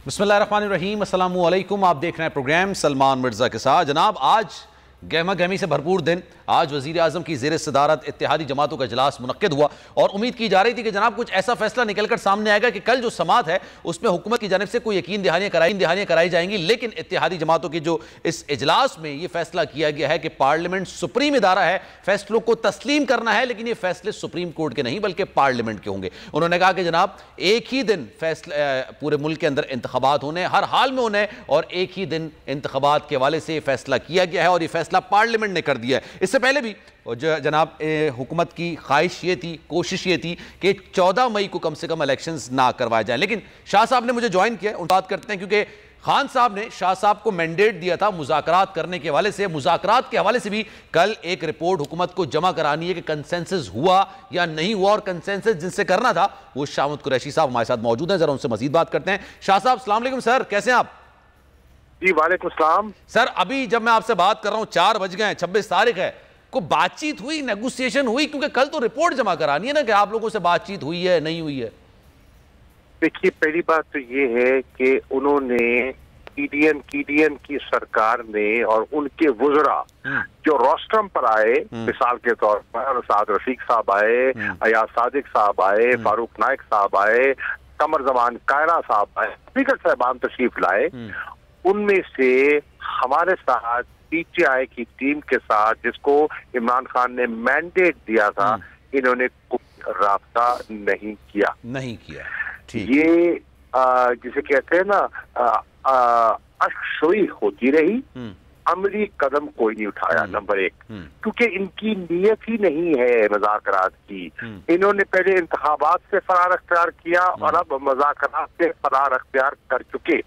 बिस्मिल्लाहिर्रहमानिर्रहीम, अस्सलामु अलैकुम। आप देख रहे हैं प्रोग्राम सलमान मिर्जा के साथ। जनाब, आज गहमा गहमी से भरपूर दिन। आज वज़ीर आज़म की ज़ेर सदारत इत्तेहादी जमातों का इजलास मुनक्किद हुआ और उम्मीद की जा रही थी कि जनाब कुछ ऐसा फैसला निकलकर सामने आएगा कि कल जो समात है उसमें हुकूमत की जानिब से कोई यकीन दहानियाँ कराई जाएंगी। लेकिन इत्तेहादी जमातों की जो इस इजलास में यह फैसला किया गया है कि पार्लियामेंट सुप्रीम इदारा है, फैसलों को तस्लीम करना है, लेकिन ये फैसले सुप्रीम कोर्ट के नहीं बल्कि पार्लियामेंट के होंगे। उन्होंने कहा कि जनाब एक ही दिन फैसला पूरे मुल्क के अंदर इंतखाबात होने, हर हाल में होने, और एक ही दिन इंतखाबात के हवाले से फैसला किया गया है और यह फैसला पार्लियामेंट ने कर दिया है। इससे पहले भी जनाब हुकूमत की ख्वाहिश ये थी, कोशिश ये थी कि 14 मई को कम से कम इलेक्शंस ना करवाए जाए। लेकिन शाह साहब ने मुझे ज्वाइन किया, उन बात करते हैं, क्योंकि खान साहब ने शाह साहब को मैंडेट दिया था मुज़ाकरात करने के हवाले से। मुज़ाकरात के हवाले से भी कल एक रिपोर्ट हुकूमत को जमा करानी है कि कंसेंसस हुआ या नहीं हुआ, और कंसेंसस जिनसे करना था वो शाह कुरैशी साहब हमारे साथ मौजूद हैं। जरा उनसे मजीद बात करते हैं। शाह साहब अस्सलाम वालेकुम सर, कैसे हैं आप? जी वालेकुम सलाम सर, अभी जब मैं आपसे बात कर रहा हूं 4 बज गए, 26 तारीख है, को बातचीत हुई, नेगोशिएशन हुई? क्योंकि कल तो रिपोर्ट जमा करानी है ना कि आप लोगों से बातचीत हुई है नहीं हुई है। देखिए, पहली बात तो ये है कि उन्होंने कीडीएम की सरकार ने और उनके वुज़रा जो रोस्ट्रम पर आए, मिसाल के तौर पर साद रफीक साहब आए, अयाज सादिक साहब आए, फारूक नाइक साहब आए, कमर जमान कायरा साहब आए, स्पीकर साहबान तशरीफ लाए, उनमें से हमारे साथ पीटीआई की टीम के साथ जिसको इमरान खान ने मैंडेट दिया था, इन्होंने कोई राब्ता नहीं किया। ये जिसे कहते हैं ना, अशोई होती रही, अमली कदम कोई नहीं उठाया। नंबर एक, क्योंकि इनकी नीयत ही नहीं है मुज़ाकरात की। इन्होंने पहले इंतखाबात से फरार अख्तियार किया और अब मुज़ाकरात से फरार अख्तियार कर चुके।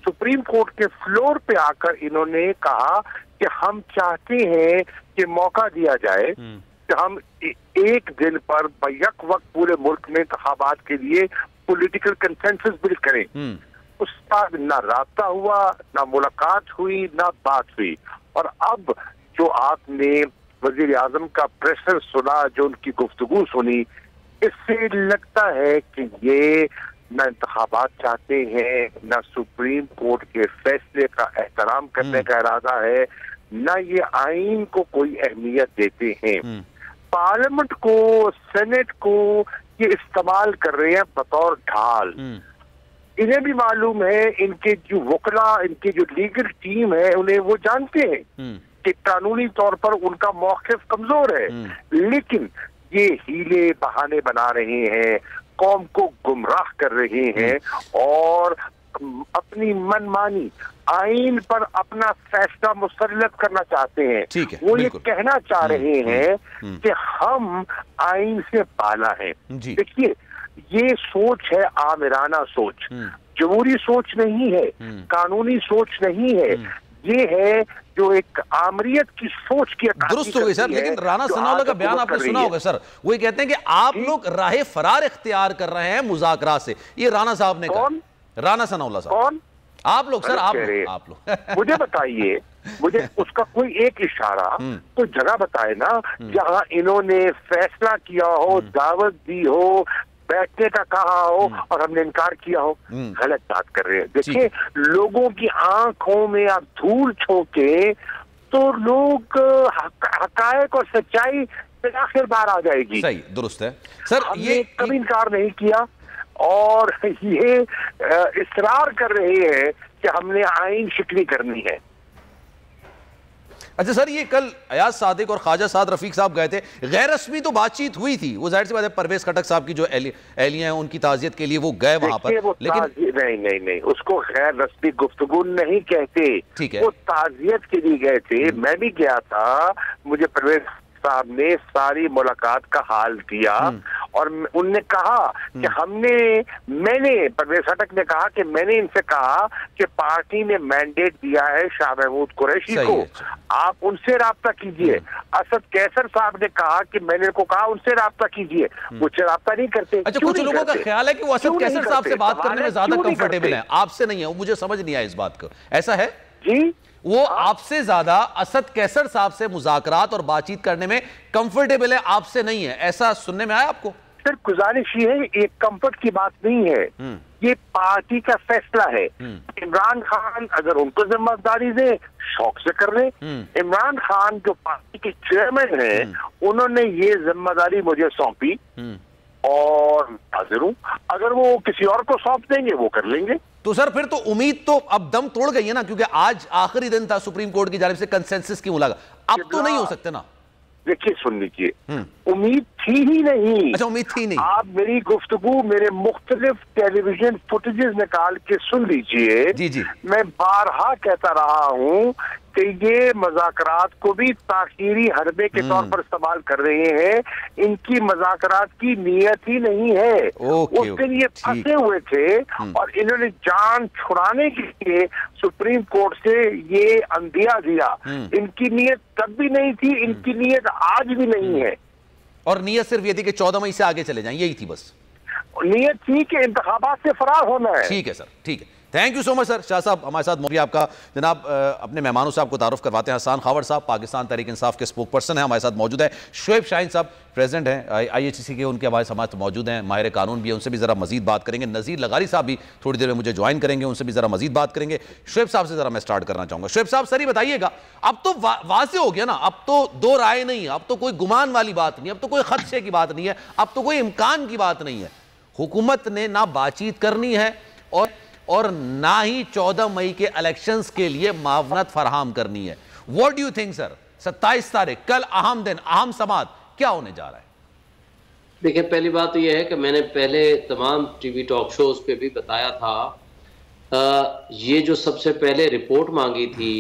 सुप्रीम कोर्ट के फ्लोर पे आकर इन्होंने कहा कि हम चाहते हैं कि मौका दिया जाए कि हम एक दिन पर बैक वक्त पूरे मुल्क में इंतखाबात के लिए पॉलिटिकल कंसेंसस बिल्ड करें। उसका ना राब्ता हुआ, ना मुलाकात हुई, ना बात हुई। और अब जो आपने वजीर आजम का प्रेशर सुना, जो उनकी गुफ्तगू सुनी, इससे लगता है कि ये न इंतखाबात चाहते हैं, न सुप्रीम कोर्ट के फैसले का एहतराम करने का इरादा है, न ये आइन को कोई अहमियत देते हैं। पार्लियामेंट को, सेनेट को ये इस्तेमाल कर रहे हैं बतौर ढाल। इन्हें भी मालूम है, इनके जो वकला, इनकी जो लीगल टीम है, उन्हें वो जानते हैं कि कानूनी तौर पर उनका मौक़िफ़ कमजोर है, लेकिन ये हीले बहाने बना रहे हैं, कौम को गुमराह कर रहे हैं और अपनी मनमानी आइन पर अपना फैसला मुसल्लत करना चाहते हैं। वो ये कहना चाह रहे हैं कि हम आइन से पाला है। देखिए, ये सोच है आमिराना सोच, जमहूरी सोच नहीं है, कानूनी सोच नहीं है। ये है जो एक आमरीत की सोच की दुरुस्त हो गई सर। लेकिन राना सनाउल्लाह का बयान आपने सुना होगा सर, वो ये कहते हैं कि आप लोग राह फरार इख्तियार कर रहे हैं मुज़ाकरात से। ये राना साहब ने कहा। राना सनाउल्लाह साहब। कौन? आप लोग सर, आप लोग मुझे बताइए, मुझे उसका कोई एक इशारा, कोई जगह बताए ना जहां इन्होंने फैसला किया हो, दावत दी हो, बैठने का कहा हो और हमने इनकार किया हो। गलत बात कर रहे हैं। देखिए, लोगों की आंखों में आप धूल झोंके तो लोग हकायक और सच्चाई आखिर बार आ जाएगी। सही, दुरुस्त है सर। ये कभी इनकार नहीं किया और ये इसरार कर रहे हैं कि हमने आइन शिकली करनी है। अच्छा सर, ये कल अयाज सादिक और ख्वाजा साद रफीक साहब गए थे, गैर रस्मी तो बातचीत हुई थी, वो जाहिर सी बात है परवेज खटक साहब की जो एहलियां हैं उनकी ताज़ियत के लिए वो गए वहां पर, लेकिन नहीं, उसको गैर रस्मी गुफ्तगू नहीं कहते। ठीक है, वो ताज़ियत के लिए गए थे। मैं भी गया था, मुझे परवेज साहब ने सारी मुलाकात का हाल दिया और उनने कहा कि मैंने परवेज खटक ने कहा कि मैंने इनसे कहा कि पार्टी ने मैंडेट दिया है शाह महमूद कुरैशी को, आप उनसे राब्ता कीजिए। असद कैसर साहब ने कहा कि मैंने को कहा उनसे राब्ता कीजिए, मुझसे राब्ता नहीं करते। अच्छा, कुछ लोगों का ख्याल है कि वो असद कैसर साहब से बात करने में ज्यादा कंफर्टेबल है, आपसे नहीं है। वो मुझे समझ नहीं आया इस बात को, ऐसा है जी? वो आपसे ज्यादा असद कैसर साहब से मुज़ाकरात और बातचीत करने में कंफर्टेबल है, आपसे नहीं है, ऐसा सुनने में आया आपको? सिर्फ गुजारिश ये है, ये कंफर्ट की बात नहीं है, ये पार्टी का फैसला है। इमरान खान अगर उनको जिम्मेदारी दे, शौक से कर ले। इमरान खान जो पार्टी के चेयरमैन हैं, उन्होंने ये जिम्मेदारी मुझे सौंपी और हाजिर हूं। अगर वो किसी और को सौंप देंगे वो कर लेंगे। तो सर फिर तो उम्मीद तो अब दम तोड़ गई है ना, क्योंकि आज आखिरी दिन था सुप्रीम कोर्ट की जानिब से कंसेंसस की मुलाकात, अब तो नहीं हो सकते ना। देखिए, सुन लीजिए, उम्मीद थी ही नहीं। अच्छा, उम्मीद थी नहीं। आप मेरी गुफ्तगू मेरे मुख्तलिफ टेलीविजन फुटेजेस निकाल के सुन लीजिए। जी जी। मैं बारहा कहता रहा हूं कि ये मज़ाकरात को भी ताखीरी हरबे के तौर पर इस्तेमाल कर रहे हैं। इनकी मज़ाकरात की नीयत ही नहीं है। उस दिन ये फंसे हुए थे और इन्होंने जान छुड़ाने के लिए सुप्रीम कोर्ट से ये अंदिया दिया। इनकी नीयत तब भी नहीं थी, इनकी नीयत आज भी नहीं है। और नीयत सिर्फ ये थी कि 14 मई से आगे चले जाएं, यही थी बस। नीयत थी कि इंतखाबात से फरार होना है। ठीक है सर, ठीक है। Thank you so much sir. Shah साहब हमारे साथ मौजूद। आपका जनाब अपने मेहमानों से आपको तारुफ करवाते हैं। हसन खावर साहब पाकिस्तान तहरीक इंसाफ के स्पोक पर्सन हैं, हमारे साथ मौजूद है। शुएब शाहीन साहब प्रेसिडेंट हैं IHC के, उनके हमारे समाज में मौजूद हैं। माहिर कानून भी है, उनसे भी ज़रा मजीद बात करेंगे। नज़ीर लगारी साहब भी थोड़ी देर में मुझे ज्वाइन करेंगे, उनसे भी ज़रा मजीद बात करेंगे। शुएब साहब से ज़रा मैं स्टार्ट करना चाहूँगा। शुएब साहब सर ही बताइएगा, अब तो वाज़ेह हो गया ना, अब तो दो राय नहीं है, अब तो कोई गुमान वाली बात नहीं है, अब तो कोई खदशे की बात नहीं है, अब तो कोई इम्कान की बात नहीं है। हुकूमत ने ना बातचीत करनी है और ना ही 14 मई के इलेक्शंस के लिए मावनत फराहम करनी है। What do you think sir? 27 तारीख कल अहम दिन, अहम समात, क्या होने जा रहा है? देखिए, पहली बात तो यह है कि मैंने पहले तमाम टीवी टॉक शोज पे भी बताया था, ये जो सबसे पहले रिपोर्ट मांगी थी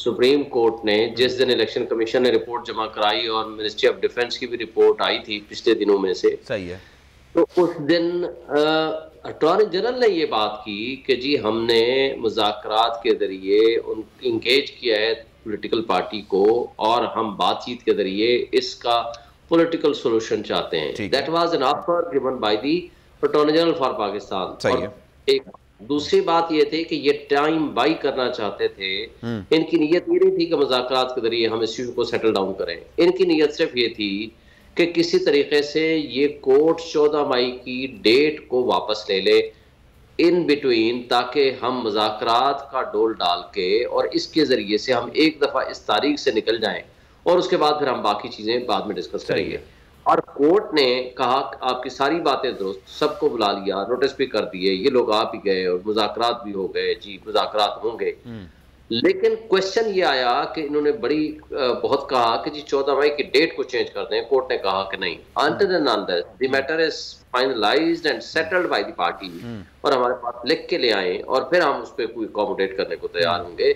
सुप्रीम कोर्ट ने, जिस दिन इलेक्शन कमीशन ने रिपोर्ट जमा कराई और मिनिस्ट्री ऑफ डिफेंस की भी रिपोर्ट आई थी पिछले दिनों में से, सही है, तो उस दिन अटॉर्नी जनरल ने ये बात की कि जी हमने मुज़ाकरात के जरिए इंगेज किया है पॉलिटिकल पार्टी को और हम बातचीत के जरिए इसका पॉलिटिकल सॉल्यूशन चाहते हैं। That was an offer given by the attorney general for Pakistan. सही है। एक दूसरी बात ये थी कि ये टाइम बाई करना चाहते थे। इनकी नीयत ये नहीं थी कि मुज़ाकरात के जरिए हम इस इशू को सेटल डाउन करें। इनकी नीयत सिर्फ ये थी कि किसी तरीके से ये कोर्ट 14 मई की डेट को वापस ले ले इन बिटवीन, ताकि हम मुज़ाकरात का डोल डाल के और इसके ज़रिए से हम एक दफ़ा इस तारीख से निकल जाएं और उसके बाद फिर हम बाकी चीज़ें बाद में डिस्कस करेंगे। और कोर्ट ने कहा आपकी सारी बातें दुरुस्त, सबको बुला लिया, नोटिस भी कर दिए, ये लोग आ भी गए और मुज़ाकरात भी हो गए, जी मुज़ाकरात होंगे। लेकिन क्वेश्चन ये आया कि इन्होंने बहुत कहा कि जी 14 मई की डेट को चेंज कर दें। कोर्ट ने कहा कि नहीं, until and unless the matter is finalized and settled by the party, और हमारे पास लिख के ले आए और फिर हम उस पर कोई अकोमोडेट करने को तैयार होंगे।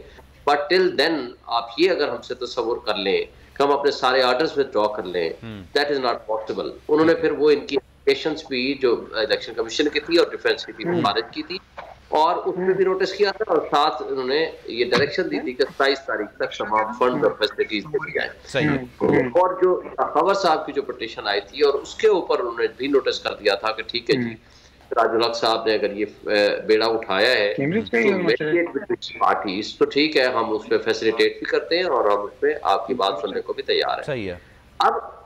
बट टिल देन आप ये अगर हमसे तस्वुर कर लें कि हम अपने सारे ऑर्डर्स विथड्रॉ कर लें, दैट इज नॉट पॉसिबल। उन्होंने फिर वो इनकी एप्लीकेशंस भी जो इलेक्शन कमीशन की थी और डिफेंस की थी खारिज की थी और उसमें भी नोटिस किया था और साथ उन्होंने ये डायरेक्शन दी थी कि 27 तारीख तक तमाम फंड और फैसिलिटीज दे दी जाए। और जो खबर साहब की जो पिटीशन आई थी और उसके ऊपर उन्होंने भी नोटिस कर दिया था कि ठीक है जी, राजुल हक साहब ने अगर ये बेड़ा उठाया है पार्टीज तो ठीक है, हम उस पर फैसिलिटेट भी करते हैं और हम उस पर आपकी बात सुनने को भी तैयार है। सही है।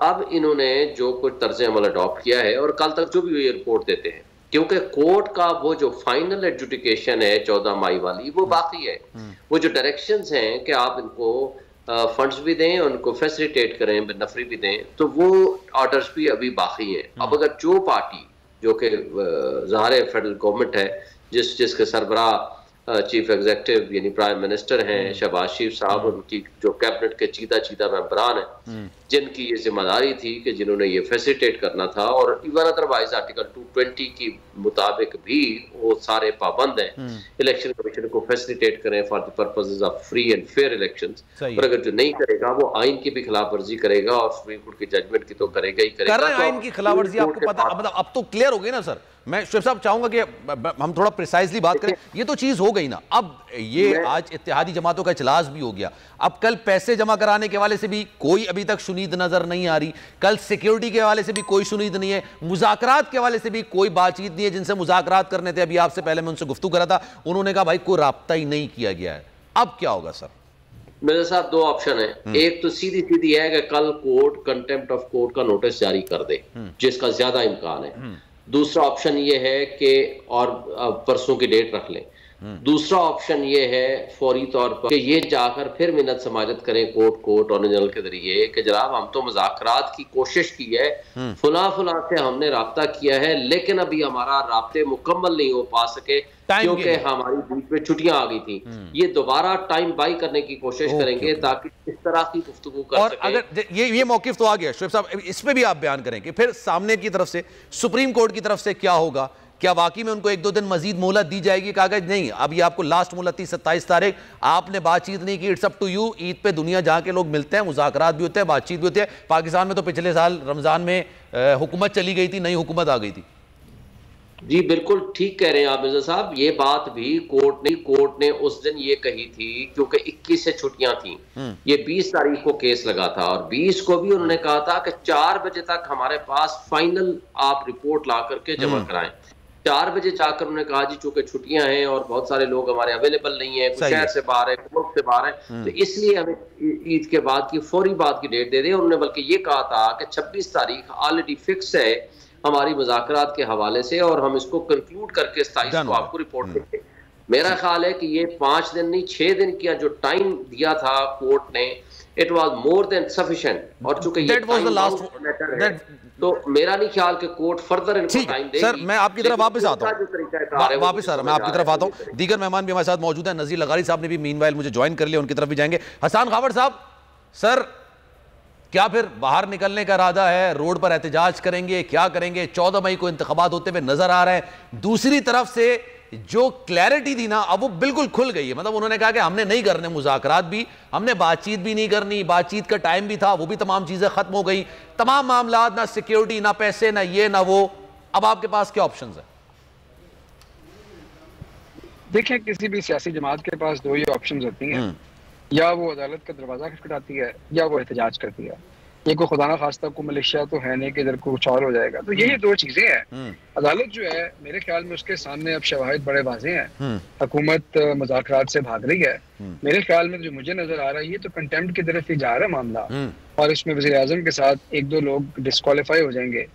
अब इन्होंने जो कुछ तर्ज अमल अडॉप्ट किया है और कल तक जो भी ये रिपोर्ट देते हैं, क्योंकि कोर्ट का वो जो फाइनल एडजुडिकेशन है 14 मई वाली वो बाकी है। वो जो डायरेक्शंस हैं कि आप इनको फंड्स भी दें, उनको फैसिलिटेट करें, नफरी भी दें, तो वो ऑर्डर्स भी अभी बाकी हैं। अब अगर जो पार्टी जो कि ज़ाहिर फेडरल गवर्नमेंट है, जिसके सरबराह चीफ एग्जीक्यूटिव यानी प्राइम मिनिस्टर हैं शहबाज शरीफ साहब, उनकी जो कैबिनेट के चीता मेंबरान हैं, जिनकी ये जिम्मेदारी थी कि जिन्होंने ये फैसिलिटेट करना था, और इवन अदरवाइज आर्टिकल 220 की मुताबिक भी वो सारे पाबंद हैं इलेक्शन कमीशन को फैसिलिटेट करें for the purposes of free and fair elections. और अगर जो नहीं करेगा वो आइन की भी खिलाफ वर्जी करेगा और सुप्रीम कोर्ट की जजमेंट की तो करेगा ही करेगा। कर रहे हैं आइन की खिलाफ वर्जी, आपको पता, मतलब अब तो क्लियर हो गई ना सर। मैं शुएब साहब चाहूंगा कि हम थोड़ा प्रिसाइजली बात करें। ये तो चीज हो गई ना, अब ये आज इत्तेहादी जमातों का इजलास भी हो गया, अब कल पैसे जमा कराने के वाले से भी कोई अभी तक शुनीद नजर नहीं आ रही, कल सिक्योरिटी के हवाले से भी कोई शुनीद नहीं है, मुज़ाकरात के हवाले से भी कोई बातचीत नहीं है। जिनसे मुज़ाकरात करने थे, अभी आपसे पहले मैं उनसे गुफ्तगू करा था, उन्होंने कहा भाई कोई राब्ता ही नहीं किया गया है। अब क्या होगा सर? मेरे साथ दो ऑप्शन है। एक तो सीधी सीधी है कि कल कोर्ट कंटेम्प्ट ऑफ कोर्ट का नोटिस जारी कर दे, जिसका ज्यादा इम्कान है। दूसरा ऑप्शन ये है कि और परसों की डेट रख लें। दूसरा ऑप्शन ये है फौरी तौर पर कि ये जाकर फिर मिन्नत समाजत करें कोर्ट और जनरल के जरिए कि जनाब हम तो मुज़ाकरात की कोशिश की है, फुला से हमने राब्ता किया है, लेकिन अभी हमारा राब्ते मुकम्मल नहीं हो पा सके क्योंकि हमारी बीच में छुट्टियां आ गई थी। ये दोबारा टाइम बाई करने की कोशिश करेंगे ताकि इस तरह की गुफ्तगू कर और सके। अगर ये मौकिफ तो आ गया शोएब साहब, इसमें भी आप बयान करें कि फिर सामने की तरफ से सुप्रीम कोर्ट की तरफ से क्या होगा? क्या वाकई में उनको 1-2 दिन मजीद मोहलत दी जाएगी? कागज नहीं, अभी आपको लास्ट मोहलत थी 27 तारीख, आपने बातचीत नहीं की, it's up to you. Eid पे दुनिया जहां के लोग मिलते हैं, मुज़ाकरात भी होते हैं, बातचीत भी होती है। पाकिस्तान में तो पिछले साल रमजान में हुकूमत चली गई थी, नई हुकूमत आ गई थी। जी बिल्कुल ठीक कह रहे हैं आप मिर्जा साहब। ये बात भी कोर्ट ने उस दिन ये कही थी क्योंकि 21 से छुट्टियां थी, ये 20 तारीख को केस लगा था और 20 को भी उन्होंने कहा था कि 4 बजे तक हमारे पास फाइनल आप रिपोर्ट ला करके जमा कराएं। 4 बजे जाकर उन्होंने कहा जी चूंकि छुट्टियां हैं और बहुत सारे लोग हमारे अवेलेबल नहीं है, कुछ शहर से बाहर है, मुल्क से बाहर है, तो इसलिए हमें ईद के बाद की फौरी बाद की डेट दे दें। उन्होंने बल्कि ये कहा था कि 26 तारीख ऑलरेडी फिक्स है हमारी मुज़ाकरात के हवाले से और हम इसको कंक्लूड करके 27 को आपको रिपोर्ट देंगे। मेरा ख्याल है कि ये 5 दिन नहीं 6 दिन का जो टाइम दिया था कोर्ट ने, it was more than sufficient. और चूंकि ये मैटर है तो मेरा नहीं ख्याल कि कोर्ट फर्दर इनको टाइम देगी। सर मैं आपकी तरफ वापस आता हूं, वापस आ रहा मैं आपकी तरफ आता हूं। दीगर मेहमान भी हमारे साथ मौजूद हैं। नज़ीर लगारी साहब ने भी मीनवाइल मुझे ज्वाइन कर लिया, उनकी तरफ भी जाएंगे। हसन खावर साहब, सर क्या फिर बाहर निकलने का इरादा है? रोड पर एहतजाज करेंगे? क्या करेंगे? 14 मई को इंतखाबात होते हुए नजर आ रहे हैं। दूसरी तरफ से जो क्लैरिटी थी ना, अब वो बिल्कुल खुल गई है। मतलब उन्होंने कहा कि हमने नहीं करने मुज़ाकरात भी, हमने बातचीत भी नहीं करनी, बातचीत का टाइम भी था, वो भी तमाम चीजें खत्म हो गई। तमाम मामला, ना सिक्योरिटी, ना पैसे, ना ये ना वो। अब आपके पास क्या ऑप्शन है? देखिए, किसी भी सियासी जमात के पास 2 ही ऑप्शन होती हैं, या वो अदालत का दरवाजा खटखटाती है या वो एहतजाज करती है। ये कोई खुदा ना खास्ता को मलेशिया तो है नहीं कि इधर कुछ और हो जाएगा। तो यही 2 चीजें हैं। अदालत जो है मेरे ख्याल में उसके सामने अब शवाहिद बड़े वाज़ेह हैं। हुकूमत मुज़ाकरात से भाग रही है। मेरे ख्याल में जो मुझे नजर आ रहा है ये तो कंटेम्प्ट की तरफ ही जा रहा है मामला, और इसमें वज़ीर आज़म के साथ 1-2 लोग डिस्क्वालीफाई हो जाएंगे।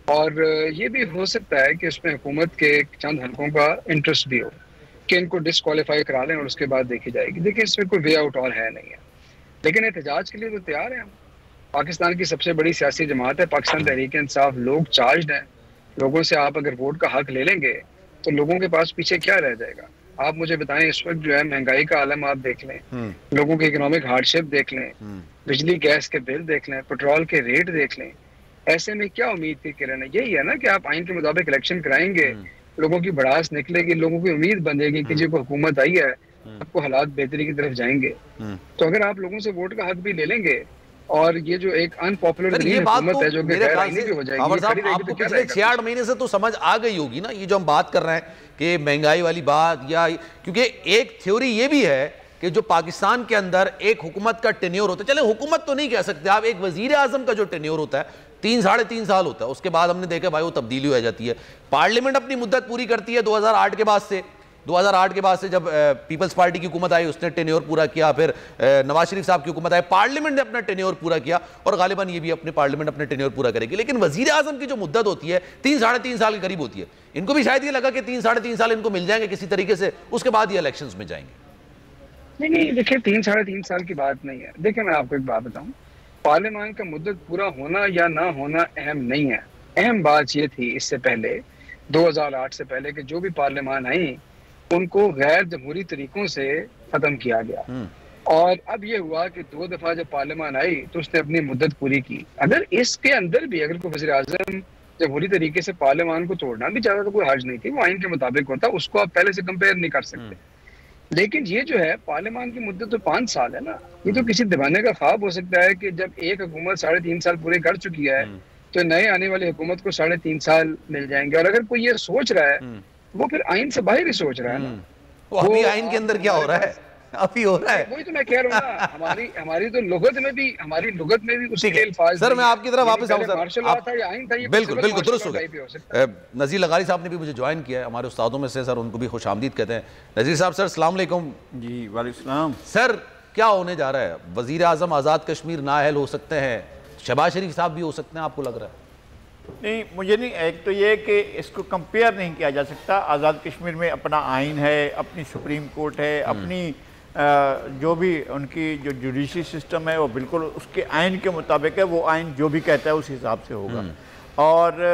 और ये भी हो सकता है कि उसमें हुकूमत के चंद हल्कों का इंटरेस्ट भी हो कि इनको डिस्क्वालीफाई करा लें और उसके बाद देखी जाएगी। देखिए, इसमें कोई वे आउट और है नहीं है, लेकिन एहतजाज के लिए तो तैयार हैं हम। पाकिस्तान की सबसे बड़ी सियासी जमात है पाकिस्तान तहरीक इंसाफ, लोग चार्ज हैं। लोगों से आप अगर वोट का हक ले लेंगे तो लोगों के पास पीछे क्या रह जाएगा? आप मुझे बताएं, इस वक्त जो है महंगाई का आलम आप देख लें, लोगों की इकोनॉमिक हार्डशिप देख लें, बिजली गैस के बिल देख लें, पेट्रोल के रेट देख लें। ऐसे में क्या उम्मीद की किरण है? यही है ना कि आप आइन के मुताबिक इलेक्शन कराएंगे, लोगों की भड़ास निकलेगी, लोगों की उम्मीद बंधेगी कि जो हुकूमत आई है आपको हालात बेहतरी की तरफ जाएंगे। तो अगर आप लोगों से वोट का हक भी ले लेंगे और ये जो एक अनपॉपुलर हुकूमत है जो कि गैर आईनी भी हो जाएगी, आपको पिछले 6-8 महीने से तो समझ आ गई होगी ना, ये जो हम बात कर रहे हैं कि महंगाई वाली बात, या क्योंकि एक थ्योरी ये भी है कि जो पाकिस्तान के अंदर एक हुकूमत का टेन्योर होता है, चले हुकूमत तो नहीं कह सकते आप, एक वजीर आजम का जो टेन्योर होता है 3-3.5 साल होता है, उसके बाद हमने देखा भाई वो तब्दीली हो जाती है। पार्लियामेंट अपनी मुद्दत पूरी करती है 2008 के बाद से। 2008 के बाद से जब पीपल्स पार्टी की हुकूमत आई उसने टेन्योर पूरा किया, फिर नवाज शरीफ साहब की हुकूमत आई, पार्लियामेंट ने अपना टेन्योर पूरा किया, और गालिबन ये भी अपने पार्लियामेंट अपने टेन्योर पूरा करेगी। लेकिन वजीर आजम की जो मुद्दत होती है 3-3.5 साल के करीब होती है। इनको भी शायद ये लगा कि 3-3.5 साल इनको मिल जाएंगे किसी तरीके से, उसके बाद ये इलेक्शंस में जाएंगे। नहीं, देखिए 3-3.5 साल की बात नहीं है। देखिए, मैं आपको एक बात बताऊं, पार्लियामान का मुद्दत पूरा होना या ना होना अहम नहीं है। अहम बात ये थी इससे पहले 2008 से पहले कि जो भी पार्लियामान आई उनको गैर जमहूरी तरीकों से खत्म किया गया, और अब ये हुआ कि 2 दफा जब पार्लियामान आई तो उसने अपनी मुद्दत पूरी की। अगर इसके अंदर भी अगर कोई वज़ीर आज़म जमहूरी तरीके से पार्लियामान को तोड़ना भी चाहता तो कोई हर्ज नहीं थी, वो आइन के मुताबिक होता, उसको आप पहले से कंपेयर नहीं कर सकते। लेकिन ये जो है पार्लियामान की मुद्दत तो 5 साल है ना, ये तो किसी दीवाने का ख्वाब हो सकता है कि जब एक हुकूमत 3.5 साल पूरे कर चुकी है तो नए आने वाली हुकूमत को 3.5 साल मिल जाएंगे। और अगर कोई ये सोच रहा है वो फिर आइन से बाहर ही सोच रहा है ना। वो अभी आइन के अंदर क्या हो रहा है? अभी हो रहा है, वही तो मैं कह रहा हूँ ना। हमारी तो लुगत में भी उसके अल्फाज। सर मैं आपकी तरफ वापस आऊँ सर, बिल्कुल दुरुस्त हो गए। नज़ीर लगारी साहब ने भी मुझे ज्वाइन किया है, हमारे उस्तादों में से, सर उनको भी खुशामदीद कहते हैं। नज़ीर साहब, सर अस्सलाम वालेकुम। जी वालेकुम सलाम। सर क्या होने जा रहा है? वजीर आजम आज़ाद कश्मीर नाअहल हो सकते हैं, शहबाज शरीफ साहब भी हो सकते हैं, आपको लग रहा है? नहीं, मुझे नहीं, एक तो ये कि इसको कंपेयर नहीं किया जा सकता। आज़ाद कश्मीर में अपना आइन है, अपनी सुप्रीम कोर्ट है, अपनी जो भी उनकी जो जुडिशरी सिस्टम है वो बिल्कुल उसके आइन के मुताबिक है। वो आइन जो भी कहता है उस हिसाब से होगा। और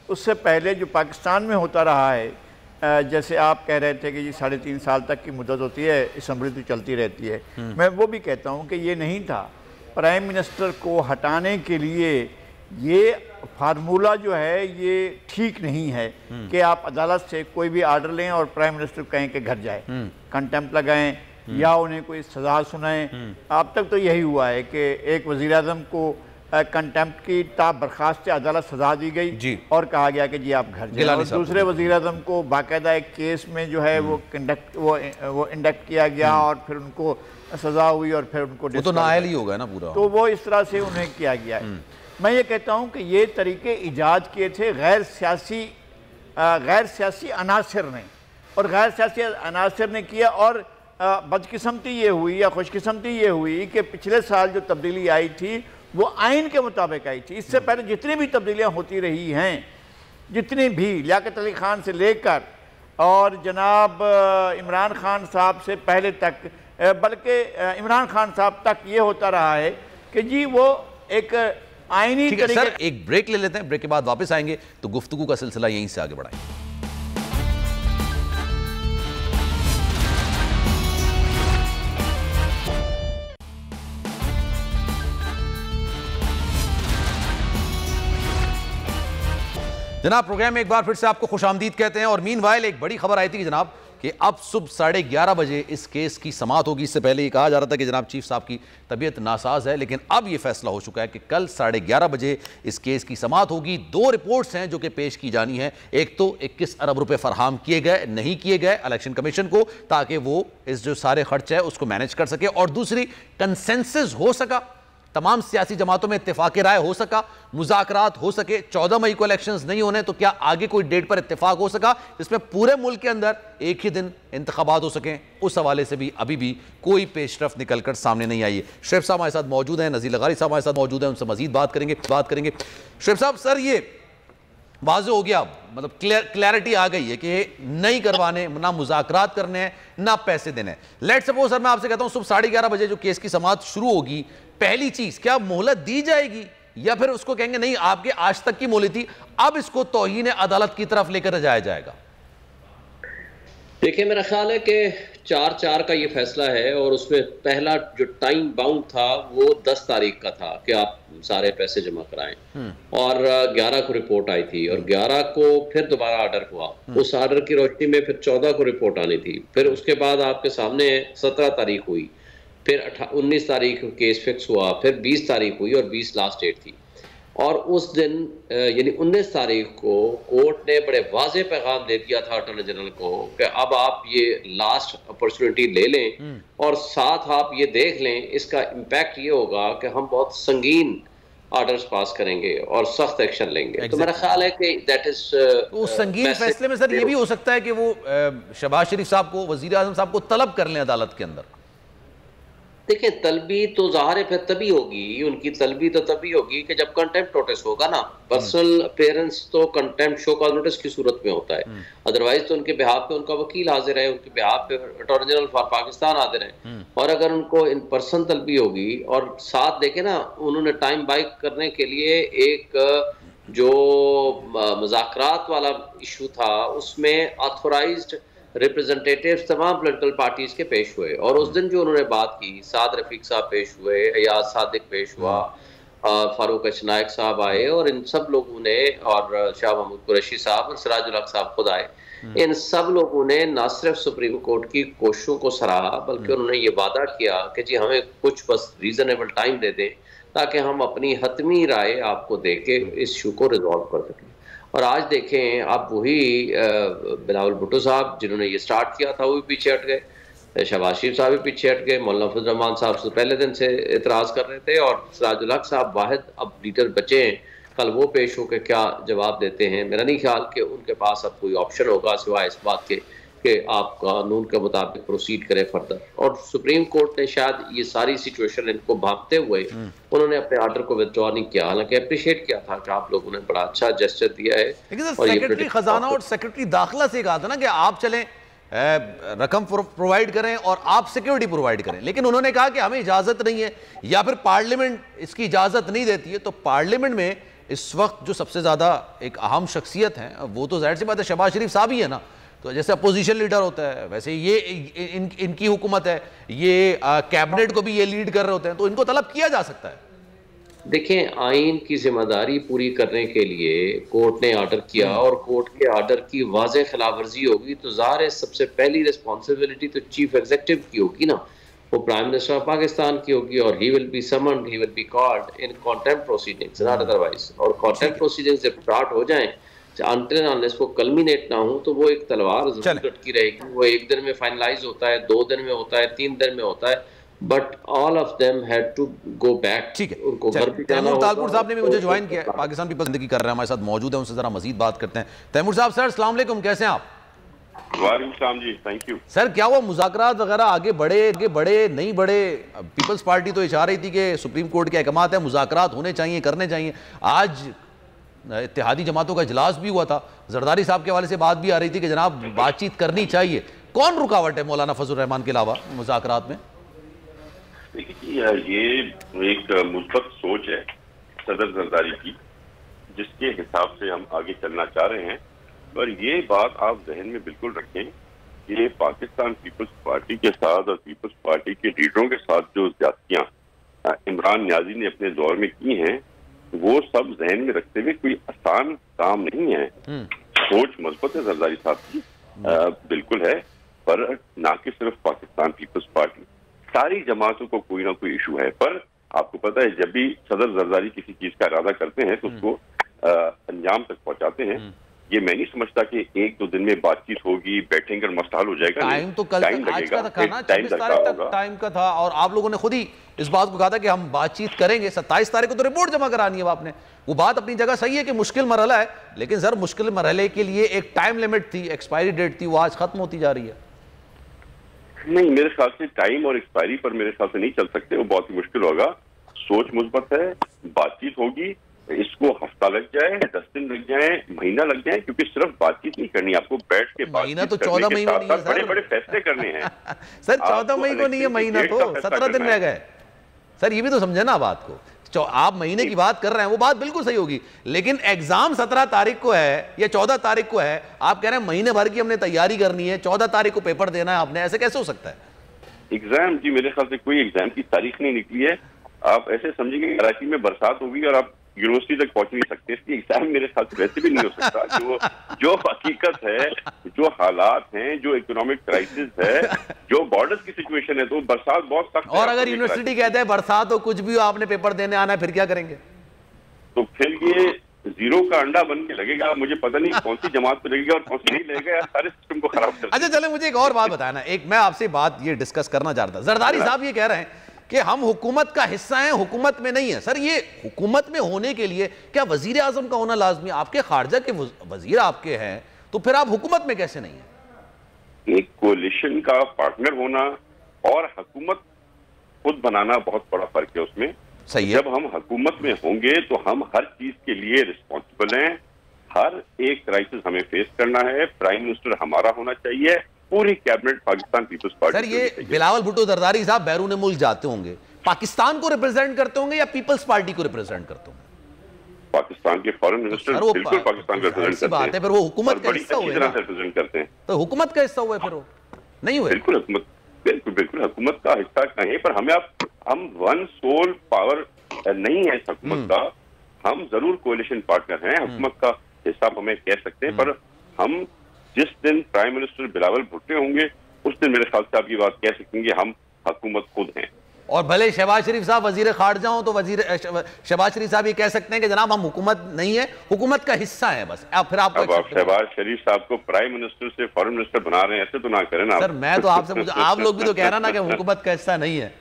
उससे पहले जो पाकिस्तान में होता रहा है, जैसे आप कह रहे थे कि ये 3.5 साल तक की मुद्दत होती है, असम्बली तो चलती रहती है, मैं वो भी कहता हूँ कि ये नहीं था। प्राइम मिनिस्टर को हटाने के लिए ये फार्मूला जो है ये ठीक नहीं है कि आप अदालत से कोई भी आर्डर लें और प्राइम मिनिस्टर कहें कि घर जाए, कंटेम्प्ट लगाएं या उन्हें कोई सज़ा सुनाएं। अब तक तो यही हुआ है कि एक वज़ीर आज़म को कंटेम्प्ट की ताब बर्खास्त से अदालत सजा दी गई और कहा गया कि जी आप घर जाएं, और दूसरे वज़ीर आज़म को बाकायदा एक केस में जो है वो इंडक्ट किया गया और फिर उनको सज़ा हुई और फिर उनको वो तो नाअहल ही होगा ना पूरा। तो वो इस तरह से उन्हें किया गया है। मैं ये कहता हूँ कि ये तरीके ईजाद किए थे गैर सियासी अनासर ने, और गैर सियासी अनासर ने किया। और बदकिस्मती ये हुई या खुशकिस्मती ये हुई कि पिछले साल जो तब्दीली आई थी वो आइन के मुताबिक आई थी। इससे पहले जितनी भी तब्दीलियाँ होती रही हैं, जितनी भी लियाकत अली खान से लेकर और जनाब इमरान खान साहब से पहले तक, बल्कि इमरान खान साहब तक ये होता रहा है कि जी वो एक आईनी तरीके। सर एक ब्रेक ले लेते हैं, ब्रेक के बाद वापस आएंगे तो गुफ्तगू का सिलसिला यहीं से आगे बढ़ाएंगे। जनाब प्रोग्राम में एक बार फिर से आपको खुशामदीद कहते हैं। और मीनवाइल एक बड़ी खबर आई थी कि जनाब कि अब सुबह 11:30 बजे इस केस की समाअत होगी। इससे पहले ये कहा जा रहा था कि जनाब चीफ साहब की तबीयत नासाज है, लेकिन अब ये फैसला हो चुका है कि कल 11:30 बजे इस केस की समाअत होगी। 2 रिपोर्ट्स हैं जो कि पेश की जानी है। एक तो 21 अरब रुपए फराहम किए गए नहीं किए गए इलेक्शन कमीशन को ताकि वो इस जो सारे खर्च है उसको मैनेज कर सके, और दूसरी कंसेंसस हो सका, तमाम सियासी जमातों में इत्तेफाक राय हो सका, मुज़ाकरात हो सके। 14 मई को इलेक्शंस नहीं होने तो क्या आगे कोई डेट पर इत्तेफाक हो सका जिसमें पूरे मुल्क के अंदर एक ही दिन इंतखाबात हो सकें? उस हवाले से भी अभी भी कोई पेशरफ निकलकर सामने नहीं आई है। शुएब साहब हमारे साथ मौजूद हैं, नज़ीर लगारी साहब हमारे साथ मौजूद हैं, उनसे मजीद बात करेंगे। शुएब साहब, सर ये वाज़ेह हो गया, मतलब क्लैरिटी आ गई है कि नहीं करवाने, ना मुज़ाकरात करने हैं, ना पैसे देने हैं। लेट्स सपोज सर मैं आपसे कहता हूँ सुबह 11:30 बजे जो केस की समाअत शुरू होगी, पहली चीज क्या मोहलत दी जाएगी या फिर उसको कहेंगे नहीं आपके आज तक की मोहलत थी, अब इसको तौहीन अदालत की तरफ लेकर जाया जाएगा? देखिए, मेरा ख्याल है कि 4/4 का ये फैसला है और उसमें पहला जो टाइम बाउंड था वो 10 तारीख का था कि आप सारे पैसे जमा कराएं, और 11 को रिपोर्ट आई थी और 11 को फिर दोबारा ऑर्डर हुआ। उस ऑर्डर की रोशनी में फिर 14 को रिपोर्ट आनी थी। फिर उसके बाद आपके सामने 17 तारीख हुई, फिर 19 तारीख केस फिक्स हुआ, फिर 20 तारीख हुई और 20 लास्ट डेट थी। और उस दिन यानी 19 तारीख को कोर्ट ने बड़े वाज़े पैगाम दे दिया था अटॉर्नी जनरल को कि अब आप ये लास्ट अपॉर्चुनिटी ले लें और साथ आप ये देख लें इसका इम्पैक्ट ये होगा कि हम बहुत संगीन ऑर्डर्स पास करेंगे और सख्त एक्शन लेंगे। तो मेरा ख्याल है कि दैट इज उस संगीन फैसले में सर ये भी हो सकता है कि वो शहबाज शरीफ साहब को, वजीर आजम साहब को तलब कर लें अदालत के अंदर। देखिए, तलबी तो ज़ाहिर है फिर तभी होगी, उनकी तलबी तो तभी होगी कि जब कंटेम्प्ट नोटिस होगा ना। पर्सनल अपेयरेंस तो कंटेम्प्ट शो कॉज नोटिस की सूरत में होता है, अदरवाइज तो उनके बिहाफ पे उनका वकील हाजिर है, उनके बिहाफ पे अटॉर्नी जनरल फॉर पाकिस्तान हाजिर है। और अगर उनको इन पर्सन तलबी होगी और साथ देखे ना, उन्होंने टाइम बाई करने के लिए एक जो मुज़ाकरात वाला इशू था उसमें ऑथोराइज्ड रिप्रेजेंटेटिव्स तमाम पॉलिटिकल पार्टीज के पेश हुए, और उस दिन जो उन्होंने बात की, साद रफीक साहब पेश हुए, अयाज सादिक पेश हुआ, फारूक अशनायक साहब आए, और इन सब लोगों ने, और शाह महमूद कुरैशी साहब और सिराजुल हक साहब खुद आए, इन सब लोगों ने न सिर्फ सुप्रीम कोर्ट की कोशिशों को सराहा बल्कि उन्होंने ये वादा किया कि जी हमें कुछ बस रीजनेबल टाइम दे दें ताकि हम अपनी हतमी राय आपको दे के इस इशू को रिजॉल्व कर सकें। और आज देखें, अब वही बिलावल भुट्टो साहब जिन्होंने ये स्टार्ट किया था वो भी पीछे हट गए, शहबाज शरीफ साहब भी पीछे हट गए, मौलाना फजल रहमान साहब से पहले दिन से एतराज़ कर रहे थे, और सिराजुल हक साहब वाहिद अब लीडर बचे हैं। कल वो पेश होकर क्या जवाब देते हैं? मेरा नहीं ख्याल कि उनके पास अब कोई ऑप्शन होगा सिवाय इस बात के कि आप कानून के मुताबिक प्रोसीड करें फर्दर। और सुप्रीम कोर्ट ने शायद ये सारी सिचुएशन इनको भागते हुए उन्होंने अपने ऑर्डर को विथड्रॉ नहीं किया, हालांकि अप्रिशिएट किया था कि आप लोगों ने बड़ा अच्छा जेस्चर दिया है। और सेक्रेटरी खजाना और सेक्रेटरी दाखिला से कहा था ना कि आप चलें रकम प्रोवाइड करें और आप सिक्योरिटी प्रोवाइड करें, लेकिन उन्होंने कहा कि हमें इजाजत नहीं है या फिर पार्लियामेंट इसकी इजाजत नहीं देती है। तो पार्लियामेंट में इस वक्त जो सबसे ज्यादा एक अहम शख्सियत है वो तो जाहिर सी बात है शहबाज शरीफ साहब ही है ना। तो जैसे अपोजिशन लीडर होता है वैसे ये इनकी हुकूमत है, ये कैबिनेट को भी ये लीड कर रहे होते हैं, तो इनको तलब किया जा सकता है। देखें, आइन की जिम्मेदारी पूरी करने के लिए कोर्ट ने ऑर्डर किया और कोर्ट के ऑर्डर की वाज़ेह खिलाफवर्जी होगी तो ज़ाहिर है सबसे पहली रिस्पॉन्सिबिलिटी तो चीफ एग्जीक्यूटिव की होगी ना, वो प्राइम मिनिस्टर ऑफ पाकिस्तान की होगी और he will be summoned, he will be called in contempt proceedings not otherwise. और कॉन्टेम्प्ट प्रोसीडिंग्स जब स्टार्ट हो जाएं अनटिल अनलेस वो कल्मिनेट ना हो तो वो एक तलवार लटकी रहेगी। वो एक दिन में फाइनलाइज होता है, 2 दिन में होता है, 3 दिन में होता है, but all of them had to go back. ठीक है, उनको घर भी जाना तैमूर तालपुर साहब ने भी मुझे होगा। ज्वाइन किया, पाकिस्तान पीपल्स जिंदगी कर रहे हैं, हमारे साथ मौजूद है, उनसे जरा मजीद बात करते हैं। तैमूर साहब सर अस्सलाम वालेकुम, कैसे हैं आप? वालेकुम सलाम जी, थैंक यू। सर क्या हुआ, मुज़ाकरात वगैरह आगे बढ़े नहीं बढ़े? पीपल्स पार्टी तो ये चाह रही थी कि सुप्रीम कोर्ट के अहकामात है, मुज़ाकरात होने चाहिए, करने चाहिए। आज इत्तेहादी जमातों का इजलास भी हुआ था, जरदारी साहब के हवाले से बात भी आ रही थी कि जनाब बातचीत करनी चाहिए। कौन रुकावट है मौलाना फजल रहमान के अलावा मुज़ाकरात में? देखिए ये एक मुस्बत सोच है सदर जरदारी की, जिसके हिसाब से हम आगे चलना चाह रहे हैं। पर ये बात आप जहन में बिल्कुल रखें कि पाकिस्तान पीपल्स पार्टी के साथ और पीपल्स पार्टी के लीडरों के साथ जो ज्यादतियां इमरान न्याजी ने अपने दौर में की हैं, वो सब जहन में रखते हुए कोई आसान काम नहीं है। सोच मजबूत है जरदारी साहब की, बिल्कुल है, पर ना कि सिर्फ पाकिस्तान पीपल्स पार्टी, सारी जमातों को कोई ना कोई इशू है। पर आपको पता है जब भी सदर जरदारी किसी चीज का इरादा करते हैं तो उसको अंजाम तक पहुंचाते हैं। ये मैं नहीं समझता कि 1-2 दिन में बातचीत होगी, बैठेंगे और मसला हल हो जाएगा। टाइम तो कल आज का था ना, 26 तारीख तक टाइम का था, और आप लोगों ने खुद ही इस बात को कहा था कि हम बातचीत करेंगे। 27 तारीख को तो रिपोर्ट जमा करानी है आपने। वो बात अपनी जगह सही है कि मुश्किल मरहला है, लेकिन सर मुश्किल मरहले के लिए एक टाइम लिमिट थी, एक्सपायरी डेट थी, वो आज खत्म होती जा रही है। नहीं, मेरे ख्याल से टाइम और एक्सपायरी पर मेरे ख्याल से नहीं चल सकते, वो बहुत ही मुश्किल होगा। सोच मुस्बत है, बातचीत होगी, इसको हफ्ता लग जाए, 10 दिन लग जाए, महीना लग जाए, क्योंकि सिर्फ बातचीत नहीं करनी, आपको बैठ के महीना तो 14 मई को नहीं है, बड़े बड़े फैसले करने हैं। सर 14 मई को नहीं है, महीना तो 17 दिन रह गए। सर ये भी तो समझे ना बात को, आप महीने की बात कर रहे हैं, वो बात बिल्कुल सही होगी, लेकिन एग्जाम 17 तारीख को है या 14 तारीख को है, आप कह रहे हैं महीने भर की हमने तैयारी करनी है, 14 तारीख को पेपर देना है आपने, ऐसे कैसे हो सकता है? एग्जाम जी मेरे ख्याल से कोई एग्जाम की तारीख नहीं निकली है। आप ऐसे समझेंगे कराची में बरसात होगी और आप यूनिवर्सिटी तक पहुंच नहीं सकते, इसलिए एग्जाम मेरे ख्याल से वैसे भी नहीं हो सकता। जो हकीकत है, जो हालात हैं, जो इकोनॉमिक क्राइसिस है, जो बॉर्डर्स की सिचुएशन है, तो बरसात बहुत सख्त है। और अगर यूनिवर्सिटी कहते हैं बरसात हो, कुछ भी हो, आपने पेपर देने आना है, फिर क्या करेंगे? तो फिर ये जीरो का अंडा बन के लगेगा। मुझे पता नहीं कौन सी जमात पे लगेगा और कौन सी नहीं लगेगा, सारे सिस्टम को खराब कर। अच्छा चले, मुझे एक और बात बताना, एक मैं आपसे बात ये डिस्कस करना चाह रहा था। जरदारी साहब ये कह रहे हैं कि हम हुकूमत का हिस्सा हैं, हुकूमत में नहीं है। सर ये हुकूमत में होने के लिए क्या वजीर आजम का होना लाजमी? आपके खारजा के वजीर आपके हैं, तो फिर आप हुकूमत में कैसे नहीं है? एक कोलिशन का पार्टनर होना और हुकूमत खुद बनाना बहुत बड़ा फर्क है उसमें। सही है। जब हम हुकूमत में होंगे तो हम हर चीज के लिए रिस्पॉन्सिबल हैं, हर एक क्राइसिस हमें फेस करना है, प्राइम मिनिस्टर हमारा होना चाहिए, पूरी कैबिनेट पाकिस्तान पीपल्स पार्टी। सर ये बिलावल भुट्टो जरदारी साहब बैरून मुल्क जाते होंगे, पाकिस्तान को रिप्रेजेंट करते होंगे या पीपल्स पार्टी को रिप्रेजेंट करते होंगे? पाकिस्तान के फॉरेन मिनिस्टर बिल्कुल पाकिस्तान का रिप्रेजेंट करते हैं। फिर वो हुकूमत का हिस्सा हुए ना? रिप्रेजेंट करते हैं तो हुकूमत का हिस्सा हुए, फिर वो नहीं हुए? बिल्कुल हुकूमत, बिल्कुल हुकूमत का हिस्सा कहें, पर हम वन सोल पावर नहीं है हुकूमत का। हम जरूर कोalition पार्टनर हैं, हुकूमत का हिस्सा हमें कह सकते हैं, पर हम जिस दिन प्राइम मिनिस्टर बिलावल भुट्टो होंगे उस दिन मेरे ख्याल से आप ये बात कह सकेंगे हम हुकूमत खुद हैं। और भले शहबाज शरीफ साहब वजीर खारजा हो तो शहबाज शरीफ साहब ये कह सकते हैं कि जनाब हम हुकूमत नहीं है, हुकूमत का हिस्सा है बस। आप शहबाज शरीफ साहब को प्राइम मिनिस्टर से फॉरेन मिनिस्टर बना रहे हैं, ऐसे तो ना करें ना। सर मैं तो आपसे आप लोग भी तो कह रहा ना कि हुकूमत का हिस्सा नहीं है।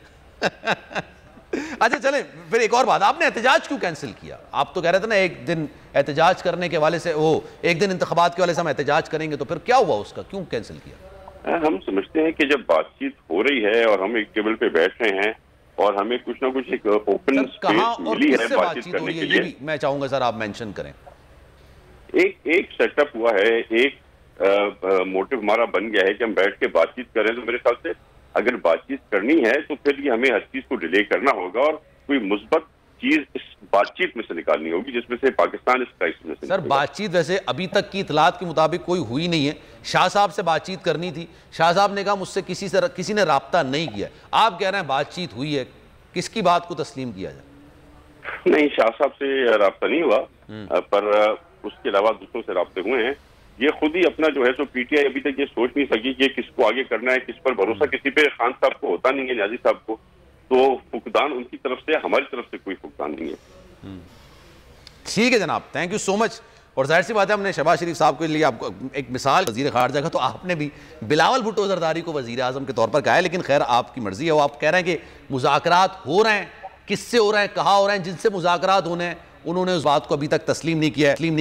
अच्छा चले, फिर एक और बात, आपने एहतजाज क्यों कैंसिल किया? आप तो कह रहे थे ना एक दिन एहतजाज करने के वाले से, वो एक दिन इंतखाबात के वाले से हम एहतजाज करेंगे, तो फिर क्या हुआ उसका, क्यों कैंसिल किया? हम समझते हैं कि जब बातचीत हो रही है और हम एक टेबल पे बैठ रहे हैं और हमें कुछ ना कुछ एक ओपन स्पेस मिली है बातचीत करने के लिए, मैं चाहूंगा सर आप मेंशन करें। एक सेटअप हुआ है, एक मोटिव हमारा बन गया है कि हम बैठ के बातचीत करें। तो मेरे ख्याल से अगर बातचीत करनी है तो फिर ये हमें हर चीज को डिले करना होगा और कोई मुस्बत चीज इस बातचीत में से निकालनी होगी जिसमें से पाकिस्तान इस क्राइसिस में से। सर बातचीत वैसे अभी तक की इतलात के मुताबिक कोई हुई नहीं है। शाह साहब से बातचीत करनी थी, शाह साहब ने कहा मुझसे किसी ने राब्ता नहीं किया। आप कह रहे हैं बातचीत हुई है, किसकी बात को तस्लीम किया जाए? नहीं, शाह साहब से राब्ता नहीं हुआ, पर उसके अलावा दूसरों से राब्ते हुए हैं। ये खुद ही अपना जो है सो पीटीआई अभी तक ये सोच नहीं सकी कि किसको आगे करना है, किस पर भरोसा। किसी पे खान साहब को होता नहीं है, न्याजी साहब को, तो फुकदान उनकी तरफ से, हमारी तरफ से कोई फुकदान नहीं है। ठीक है जनाब, थैंक यू सो मच। और जाहिर सी बात है, हमने शहबाज शरीफ साहब के लिए आपको एक मिसाल वजीर खारजा का, तो आपने भी बिलावल भुट्टो जरदारी को वजीर आजम के तौर पर कहा है, लेकिन खैर आपकी मर्जी है। वो आप कह रहे हैं कि मुज़ाकरात हो रहे हैं, किससे हो रहे हैं, कहाँ हो रहे हैं, जिनसे मुज़ाकरात होने हैं उन्होंने उस बात को अभी तक तस्लीम नहीं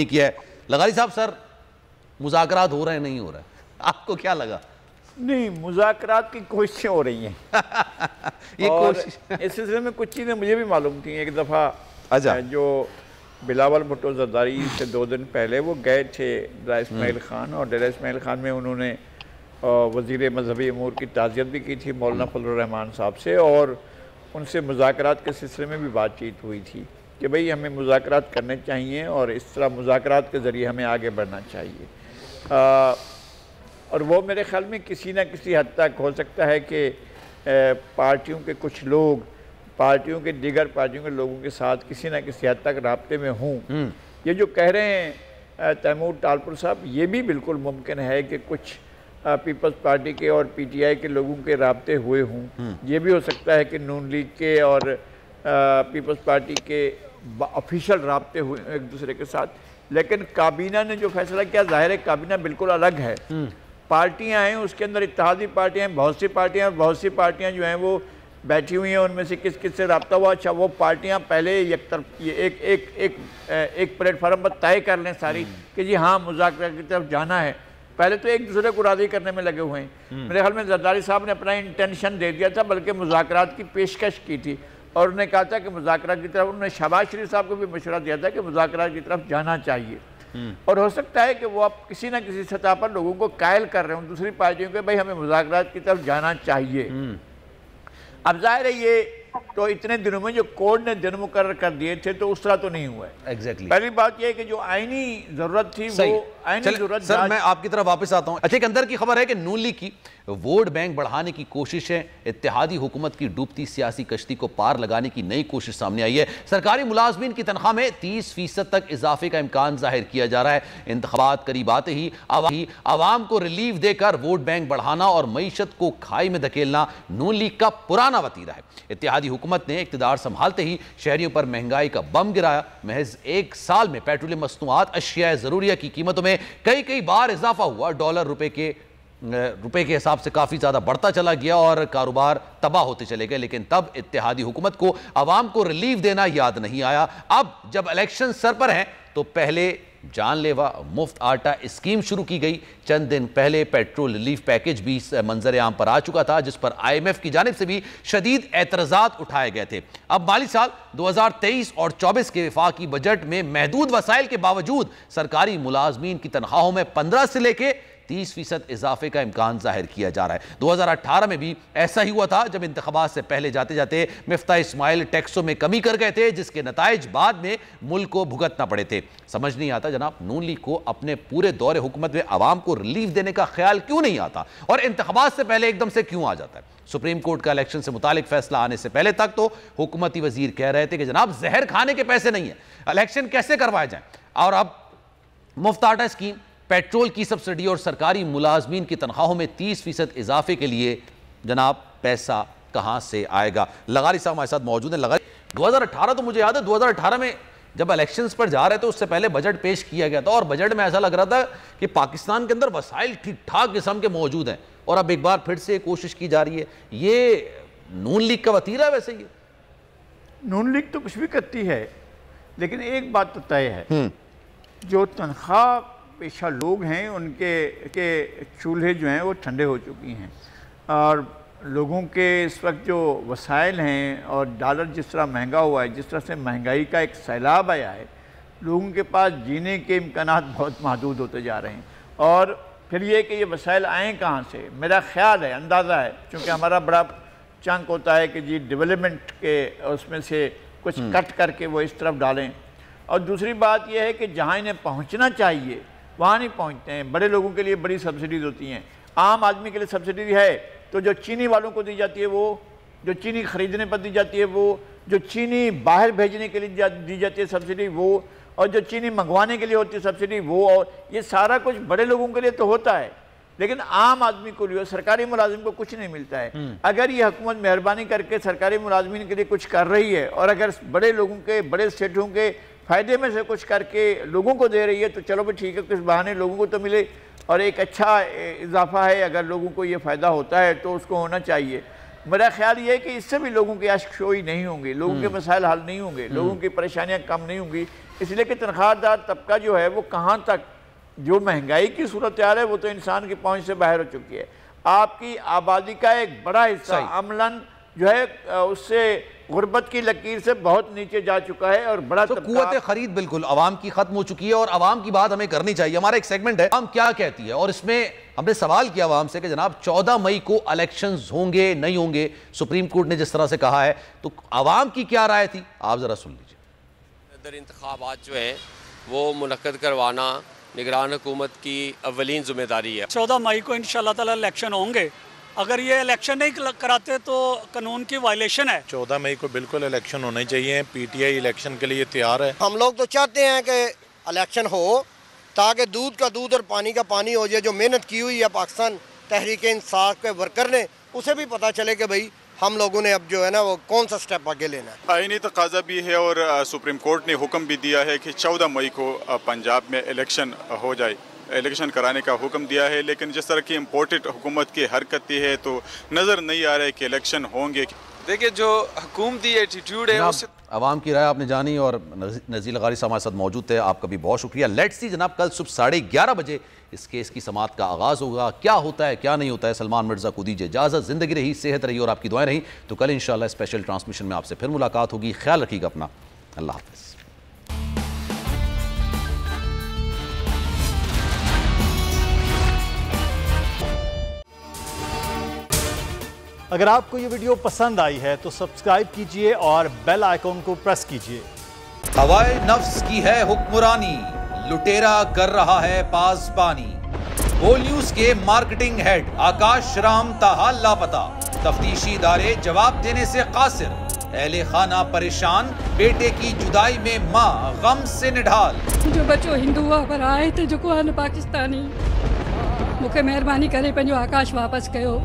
किया है। लगारी साहब, सर मुज़ाकरात हो रहे हैं, नहीं हो रहे हैं, आपको क्या लगा? नहीं, मुज़ाकरात की कोशिशें हो रही हैं ये कोशिश इस सिलसिले में कुछ चीज़ें मुझे भी मालूम थी। एक दफ़ा अच्छा, जो बिलावल भुट्टो जरदारी से 2 दिन पहले वो गए थे डेरा इस्माइल ख़ान, और डेरा इस्माइल ख़ान में उन्होंने वज़ीर मजहबी अमूर की ताज़ियत भी की थी मौलाना फजलुर रहमान साहब से, और उनसे मुज़ाकरात के सिलसिले में भी बातचीत हुई थी कि भाई हमें मुज़ाकरात करने चाहिए और इस तरह मुज़ाकरात के ज़रिए हमें आगे बढ़ना चाहिए। और वो मेरे ख़्याल में किसी न किसी हद तक हो सकता है कि पार्टियों के कुछ लोग पार्टियों के दीगर पार्टियों के लोगों के साथ किसी न किसी हद तक राब्ते में हों। ये जो कह रहे हैं तैमूर टालपुर साहब, ये भी बिल्कुल मुमकिन है कि कुछ पीपल्स पार्टी के और पीटीआई के लोगों के राब्ते हुए हों। ये भी हो सकता है कि नून लीग के और पीपल्स पार्टी के ऑफिशियल राब्ते हुए एक दूसरे के साथ। लेकिन काबीना ने जो फैसला किया, ज़ाहिर है काबीना बिल्कुल अलग है। पार्टियां हैं, उसके अंदर इत्तेहादी पार्टियां हैं, बहुत सी पार्टियां, बहुत सी पार्टियां जो हैं वो बैठी हुई हैं। उनमें से किस किस से राब्ता हुआ, अच्छा वो पार्टियां पहले एक तरफ एक प्लेटफार्म पर तय कर लें सारी कि जी हाँ मुज़ाकरा की तरफ जाना है। पहले तो एक दूसरे को राज़ी करने में लगे हुए हैं। मेरे ख्याल में जरदारी साहब ने अपना इंटेंशन दे दिया था, बल्कि मुज़ाकरात की पेशकश की थी, और उन्होंने कहा था कि मुज़ाकरात की तरफ, उन्होंने शहबाज शरीफ साहब को भी मशवरा दिया था कि मुज़ाकरात की तरफ जाना चाहिए। और हो सकता है कि वो अब किसी न किसी सतह पर लोगों को कायल कर रहे हो दूसरी पार्टियों के, भाई हमें मुज़ाकरात की तरफ जाना चाहिए। अब जाहिर है ये तो इतने दिनों में जो कोर्ट ने दिन मुकर्रर कर दिए थे तो उस तरह तो नहीं हुआ है। एग्जैक्टली पहली बात यह है कि जो आईनी जरूरत थी वो आईनी जरूरत। सर मैं आपकी तरफ वापस आता हूं। अच्छा, एक अंदर की खबर है कि नून लीग की वोट बैंक बढ़ाने की कोशिशें, इत्तेहादी हुकूमत की डूबती सियासी कश्ती को पार लगाने की नई कोशिश सामने आई है। सरकारी मुलाजमीन की तनख्वाह में 30% तक इजाफे का इम्कान जाहिर किया जा रहा है। इंतखाबात करीब आते ही आवाम को रिलीफ देकर वोट बैंक बढ़ाना और मईशत को खाई में धकेलना नून लीग का पुराना वतीरा है। इत्तेहादी हुकूमत ने इक़्तिदार संभालते ही शहरियों पर महंगाई का बम गिराया। महज एक साल में पेट्रोलियम मसनूआत, अशिया ज़रूरिया की कीमतों में कई बार इजाफा हुआ। डॉलर रुपए के हिसाब से काफ़ी ज़्यादा बढ़ता चला गया और कारोबार तबाह होते चले गए। लेकिन तब इत्तेहादी हुकूमत को आवाम को रिलीफ देना याद नहीं आया। अब जब इलेक्शन सर पर हैं तो पहले जानलेवा मुफ्त आटा स्कीम शुरू की गई। चंद दिन पहले पेट्रोल रिलीफ पैकेज भी मंजर आम पर आ चुका था, जिस पर IMF की जानिब से भी शदीद एतराज़ात उठाए गए थे। अब माली साल 2023 और 24 के वफाकी बजट में महदूद वसाइल के बावजूद सरकारी मुलाजमीन की तनख्वाहों में 15 से लेके 30% इजाफे का इम्कान जाहिर किया जा रहा है। 2018 में भी ऐसा ही हुआ था, जब इंतखाबात से पहले जाते जाते मिफ्ता इस्माइल टैक्सों में कमी कर गए थे, जिसके नताइज बाद में मुल्क को भुगतना पड़े थे। समझ नहीं आता जनाब, नून लीग को अपने पूरे दौरे हुकूमत में आवाम को रिलीफ देने का ख्याल क्यों नहीं आता और इंतखाबात से पहले एकदम से क्यों आ जाता है। सुप्रीम कोर्ट का इलेक्शन से मुतालिक फैसला आने से पहले तक तो हुकूमती वजीर कह रहे थे कि जनाब जहर खाने के पैसे नहीं है, इलेक्शन कैसे करवाए जाए। और अब मुफ्त आटा स्कीम, पेट्रोल की सब्सिडी और सरकारी मुलाजमीन की तनख्वाहों में 30% इजाफे के लिए जनाब पैसा कहां से आएगा। लगारी साहब हमारे साथ मौजूद हैं। लगारी, 2018 तो मुझे याद है, 2018 में जब इलेक्शंस पर जा रहे थे उससे पहले बजट पेश किया गया था और बजट में ऐसा लग रहा था कि पाकिस्तान के अंदर वसाइल ठीक ठाक किस्म के मौजूद हैं, और अब एक बार फिर से कोशिश की जा रही है। ये नून लीग का वतीरा है। वैसे ये नून लीग तो कुछ भी करती है, लेकिन एक बात तो तय है, जो तनख्वाह पेशा लोग हैं उनके चूल्हे जो हैं वो ठंडे हो चुकी हैं, और लोगों के इस वक्त जो वसाइल हैं और डॉलर जिस तरह महंगा हुआ है, जिस तरह से महंगाई का एक सैलाब आया है, लोगों के पास जीने के इम्कानात बहुत महदूद होते जा रहे हैं। और फिर ये कि ये वसाइल आएँ कहाँ से, मेरा ख्याल है, अंदाज़ा है, क्योंकि हमारा बड़ा चंक होता है कि जी डेवलपमेंट के उसमें से कुछ कट करके वो इस तरफ डालें। और दूसरी बात यह है कि जहाँ इन्हें पहुँचना चाहिए वहाँ नहीं पहुँचते हैं। बड़े लोगों के लिए बड़ी सब्सिडीज़ होती हैं, आम आदमी के लिए सब्सिडी है तो जो चीनी वालों को दी जाती है वो, जो चीनी ख़रीदने पर दी जाती है वो, जो चीनी बाहर भेजने के लिए दी जाती है सब्सिडी वो, और जो चीनी मंगवाने के लिए होती है सब्सिडी वो, और ये सारा कुछ बड़े लोगों के लिए तो होता है, लेकिन आम आदमी को लिए, सरकारी मुलाजिम को कुछ नहीं मिलता है। अगर ये हुकूमत मेहरबानी करके सरकारी मुलाजमीन के लिए कुछ कर रही है और अगर बड़े लोगों के, बड़े सेठों के फ़ायदे में से कुछ करके लोगों को दे रही है तो चलो भी ठीक है, कुछ बहाने लोगों को तो मिले और एक अच्छा इजाफा है। अगर लोगों को ये फ़ायदा होता है तो उसको होना चाहिए। मेरा ख्याल ये है कि इससे भी लोगों के अश्कशोई नहीं होंगे, लोगों के मसाइल हल नहीं होंगे, लोगों की परेशानियाँ कम नहीं होंगी, इसलिए कि तनख्वाहदार तबका जो है वो कहाँ तक, जो महंगाई की सूरत हाल है वो तो इंसान की पहुंच से बाहर हो चुकी है। आपकी आबादी का एक बड़ा हिस्सा अमलन जो है उससे गुर्बत की लकीर से बहुत नीचे जा चुका है और बड़ा तो कुव्वत खरीद बिल्कुल अवाम की खत्म हो चुकी है और अवाम की बात हमें करनी चाहिए। हमारा एक सेगमेंट है अवाम क्या कहती है, और इसमें हमने सवाल किया अवाम से कि जनाब 14 मई को इलेक्शंस होंगे नहीं होंगे, सुप्रीम कोर्ट ने जिस तरह से कहा है, तो अवाम की क्या राय थी, आप जरा सुन लीजिए। इंतखाबात जो है वो मुनक्कद करवाना निगरान हुकूमत की अव्वलीन जिम्मेदारी है। 14 मई को इंशाल्लाह ताला इलेक्शन होंगे, अगर ये इलेक्शन नहीं कराते तो कानून की वायलेशन है। 14 मई को बिल्कुल इलेक्शन होने चाहिए, पीटीआई इलेक्शन के लिए तैयार है। हम लोग तो चाहते हैं कि इलेक्शन हो ताकि दूध का दूध और पानी का पानी हो जाए। जो मेहनत की हुई है पाकिस्तान तहरीक इंसाफ के वर्कर ने, उसे भी पता चले कि भाई हम लोगों ने अब जो है ना वो कौन सा स्टेप आगे लेना है। आईनी तकाजा भी है और सुप्रीम कोर्ट ने हुक्म भी दिया है कि 14 मई को पंजाब में इलेक्शन हो जाए, इलेक्शन कराने का हुक्म दिया है। लेकिन जिस तरह की इम्पोर्टेड हुकूमत की हरकतें है तो नज़र नहीं आ रहा है कि इलेक्शन होंगे। देखिए जो हुकूमती एटीट्यूड है उससे अवाम की राय आपने जानी और नज़ीर लगारी साहब हमारे साथ मौजूद थे, आपका भी बहुत शुक्रिया। लेट्स सी जनाब, कल सुबह 11:30 बजे इस केस की समाअत का आगाज़ होगा। क्या होता है क्या नहीं होता है, सलमान मिर्ज़ा को दीजिए इजाज़त। ज़िंदगी रही, सेहत रही और आपकी दुआएं रही तो कल इंशाअल्लाह स्पेशल ट्रांसमिशन में आपसे फिर मुलाकात होगी। ख्याल रखिएगा अपना, अल्लाह हाफ़िज़। अगर आपको ये वीडियो पसंद आई है तो सब्सक्राइब कीजिए और बेल आइकॉन को प्रेस कीजिए। हवाए नफ्स की है हुक्मरानी, लुटेरा कर रहा है पासबानी। बोल न्यूज के मार्केटिंग हेड आकाश राम ताहाल लापता, तफ्तीशी इदारे जवाब देने से कासिर। अहले खाना परेशान, बेटे की जुदाई में माँ गम से निढाल। जो बच्चों हिंदू पर आए थे जो को पाकिस्तानी, मुझे मेहरबानी करे पंहिंजो आकाश वापस कयो।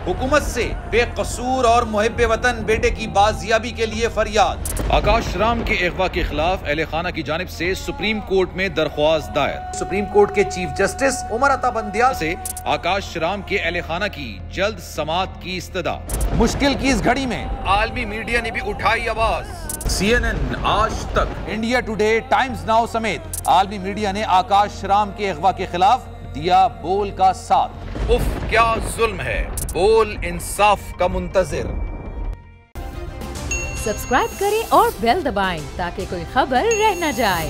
हुकूमत से बेकसूर और मुहिब्बे वतन बेटे की बाजियाबी के लिए फरियाद। आकाश राम के अगवा के खिलाफ अहले खाना की जानिब से सुप्रीम कोर्ट में दरख्वास्त दायर। सुप्रीम कोर्ट के चीफ जस्टिस उमर अता बंदिया से आकाश राम के अहले खाना की जल्द समाअत की इस्तदा। मुश्किल की इस घड़ी में आलमी मीडिया ने भी उठाई आवाज। CNN, आज तक, इंडिया टुडे, टाइम्स नाउ समेत आलमी मीडिया ने आकाश राम के अगवा के खिलाफ दिया बोल का साथ। उफ क्या जुल्म है, बोल इंसाफ का मुंतजिर। सब्सक्राइब करें और बेल दबाएं ताकि कोई खबर रह न जाए।